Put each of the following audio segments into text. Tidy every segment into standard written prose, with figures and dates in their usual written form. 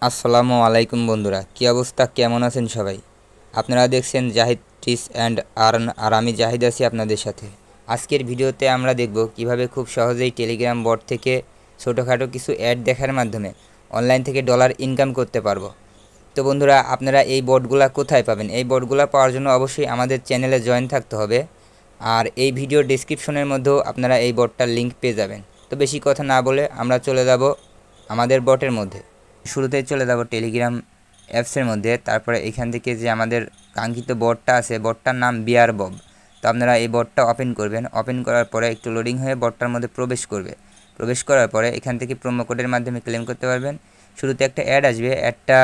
আসসালামু আলাইকুম বন্ধুরা, কি অবস্থা, কেমন আছেন সবাই? আপনারা দেখছেন জাহিদ টিস অ্যান্ড আর্ন, আর আমি জাহিদ আছি আপনাদের সাথে। আজকের ভিডিওতে আমরা দেখব কিভাবে খুব সহজেই টেলিগ্রাম বট থেকে ছোটোখাটো কিছু অ্যাড দেখার মাধ্যমে অনলাইন থেকে ডলার ইনকাম করতে পারবো। তো বন্ধুরা, আপনারা এই বটগুলা কোথায় পাবেন? এই বটগুলা পাওয়ার জন্য অবশ্যই আমাদের চ্যানেলে জয়েন থাকতে হবে, আর এই ভিডিও ডেসক্রিপশনের মধ্যেও আপনারা এই বটটার লিঙ্ক পেয়ে যাবেন। তো বেশি কথা না বলে আমরা চলে যাব আমাদের বটের মধ্যে। শুরুতেই চলে যাব টেলিগ্রাম অ্যাপসের মধ্যে। তারপরে এখান থেকে যে আমাদের কাঙ্ক্ষিত বটটা আছে, বটটার নাম বিয়ার বব। তো আপনারা এই বটটা ওপেন করবেন। ওপেন করার পরে একটু লোডিং হয়ে বটটার মধ্যে প্রবেশ করবে। প্রবেশ করার পরে এখান থেকে প্রোমো কোডের মাধ্যমে ক্লেম করতে পারবেন। শুরুতে একটা অ্যাড আসবে, অ্যাডটা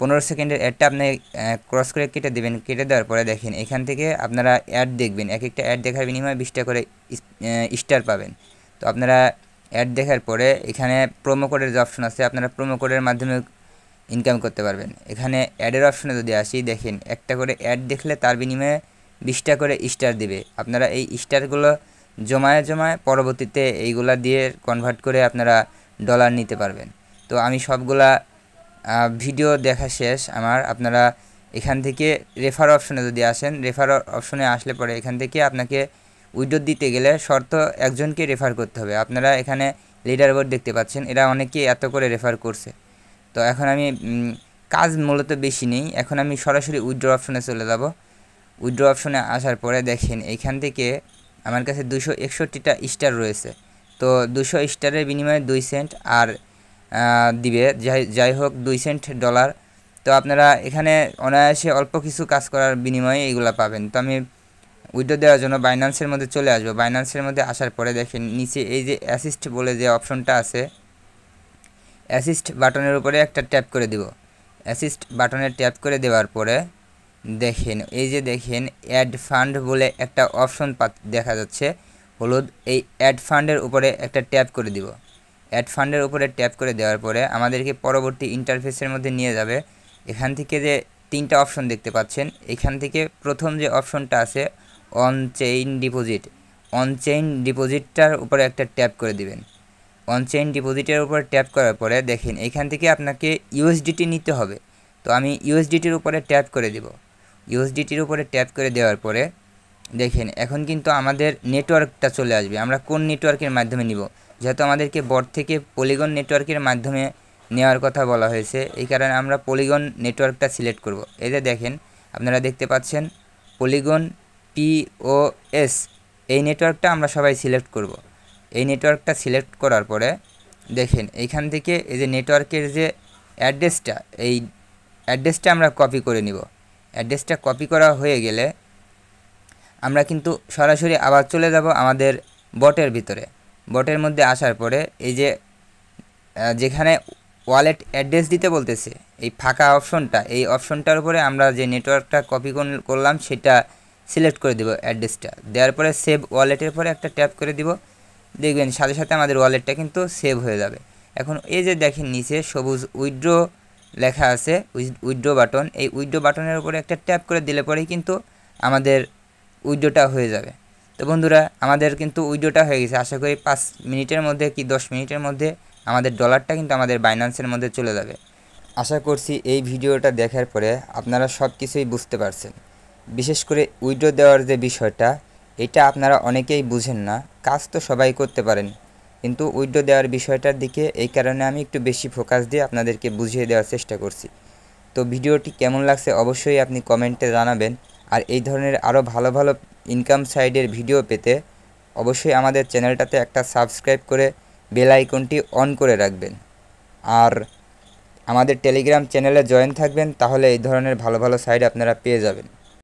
15 সেকেন্ডের অ্যাডটা আপনি ক্রস করে কেটে দেবেন। কেটে দেওয়ার পরে দেখেন এখান থেকে আপনারা অ্যাড দেখবেন, এক একটা অ্যাড দেখার বিনিময়ে 20টা করে স্টার পাবেন। তো আপনারা অ্যাড দেখার পরে এখানে প্রোমো কোডের যে অপশন আছে, আপনারা প্রোমো কোডের মাধ্যমে ইনকাম করতে পারবেন। এখানে অ্যাডের অপশনে যদি আসি, দেখেন একটা করে অ্যাড দেখলে তার বিনিময়ে 20টা করে স্টার দিবে। আপনারা এই স্টারগুলো জমায় পরবর্তীতে এইগুলা দিয়ে কনভার্ট করে আপনারা ডলার নিতে পারবেন। তো আমি সবগুলা ভিডিও দেখা শেষ আমার। আপনারা এখান থেকে রেফার অপশনে যদি আসেন, রেফার অপশনে আসলে পরে এখান থেকে আপনাকে উইথড্র দিতে গেলে শর্ত একজনকে রেফার করতে হবে। আপনারা এখানে লিডার বোর্ড দেখতে পাচ্ছেন, এরা অনেকেই এত করে রেফার করছে। তো এখন আমি কাজ মূলত বেশি নেই, এখন আমি সরাসরি উইথড্র অপশনে চলে যাব। উইথড্র অপশনে আসার পরে দেখেন এইখান থেকে আমার কাছে 261টা স্টার রয়েছে। তো 200 স্টারের বিনিময়ে 2 সেন্ট আর দিবে, যাই হোক 2 সেন্ট ডলার। তো আপনারা এখানে অনায়াসে অল্প কিছু কাজ করার বিনিময়ে এইগুলা পাবেন। তো আমি উইথড্র দেওয়ার জন্য বাইন্যান্সের মধ্যে চলে আসবো। বাইন্যান্সের মধ্যে আসার পরে দেখেন নিচে এই যে অ্যাসিস্ট বলে যে অপশনটা আছে, অ্যাসিস্ট বাটনের উপরে একটা ট্যাপ করে দিব। অ্যাসিস্ট বাটনে ট্যাপ করে দেওয়ার পরে দেখেন এই যে দেখেন অ্যাড ফান্ড বলে একটা অপশন দেখা যাচ্ছে হলুদ। এই অ্যাড ফান্ডের উপরে একটা ট্যাপ করে দিব। অ্যাড ফান্ডের উপরে ট্যাপ করে দেওয়ার পরে আমাদেরকে পরবর্তী ইন্টারফেসের মধ্যে নিয়ে যাবে। এখান থেকে যে 3টা অপশন দেখতে পাচ্ছেন, এখান থেকে প্রথম যে অপশনটা আছে অন চেইন ডিপোজিট, অন চেইন ডিপোজিটটার উপরে একটা ট্যাপ করে দিবেন। অন চেইন ডিপোজিটের উপর ট্যাপ করার পরে দেখেন এখান থেকে আপনাকে ইউএসডিটি নিতে হবে। তো আমি ইউএসডিটির উপরে ট্যাপ করে দেব। ইউএসডিটির উপরে ট্যাপ করে দেওয়ার পরে দেখেন এখন কিন্তু আমাদের নেটওয়ার্কটা চলে আসবে। আমরা কোন নেটওয়ার্কের মাধ্যমে নিব, যেহেতু আমাদেরকে বট থেকে পলিগন নেটওয়ার্কের মাধ্যমে নেওয়ার কথা বলা হয়েছে, এই কারণে আমরা পলিগন নেটওয়ার্কটা সিলেক্ট করব। এই যে দেখেন আপনারা দেখতে পাচ্ছেন পলিগন POS, এই নেটওয়ার্কটা আমরা সবাই সিলেক্ট করব। এই নেটওয়ার্কটা সিলেক্ট করার পরে দেখেন এইখান থেকে এই যে নেটওয়ার্কের যে অ্যাড্রেসটা, এই অ্যাড্রেসটা আমরা কপি করে নিব। অ্যাড্রেসটা কপি করা হয়ে গেলে আমরা কিন্তু সরাসরি আবার চলে যাব আমাদের বটের ভিতরে। বটের মধ্যে আসার পরে এই যে যেখানে ওয়ালেট অ্যাড্রেস দিতে বলতেছে এই ফাঁকা অপশনটা, এই অপশনটার উপরে আমরা যে নেটওয়ার্কটা কপি করলাম সেটা সিলেক্ট করে দিব। অ্যাড্রেসটা দেওয়ার পরে সেভ ওয়ালেটের পরে একটা ট্যাপ করে দিব। দেখবেন সাথে সাথে আমাদের ওয়ালেটটা কিন্তু সেভ হয়ে যাবে। এখন এই যে দেখেন নিচে সবুজ উইথড্র লেখা আছে, উইথড্র বাটন, এই উইথড্র বাটনের উপরে একটা ট্যাপ করে দিলে পরেই কিন্তু আমাদের উইথড্রটা হয়ে যাবে। তো বন্ধুরা, আমাদের কিন্তু উইথড্রটা হয়ে গেছে। আশা করি 5 মিনিটের মধ্যে কি 10 মিনিটের মধ্যে আমাদের ডলারটা কিন্তু আমাদের বাইন্যান্সের মধ্যে চলে যাবে। আশা করছি এই ভিডিওটা দেখার পরে আপনারা সব কিছুই বুঝতে পারছেন। বিশেষ করে উইথড্র দেওয়ার যে বিষয়টা, এটা আপনারা অনেকেই বুঝেন না। কাজ তো সবাই করতে পারেন, কিন্তু উইথড্র দেওয়ার বিষয়টার দিকে এই কারণে আমি একটু বেশি ফোকাস দিয়ে আপনাদেরকে বুঝিয়ে দেওয়ার চেষ্টা করছি। তো ভিডিওটি কেমন লাগছে অবশ্যই আপনি কমেন্টে জানাবেন। আর এই ধরনের আরও ভালো ভালো ইনকাম সাইডের ভিডিও পেতে অবশ্যই আমাদের চ্যানেলটাতে একটা সাবস্ক্রাইব করে বেল আইকনটি অন করে রাখবেন। আর আমাদের টেলিগ্রাম চ্যানেলে জয়েন থাকবেন, তাহলে এই ধরনের ভালো ভালো সাইড আপনারা পেয়ে যাবেন।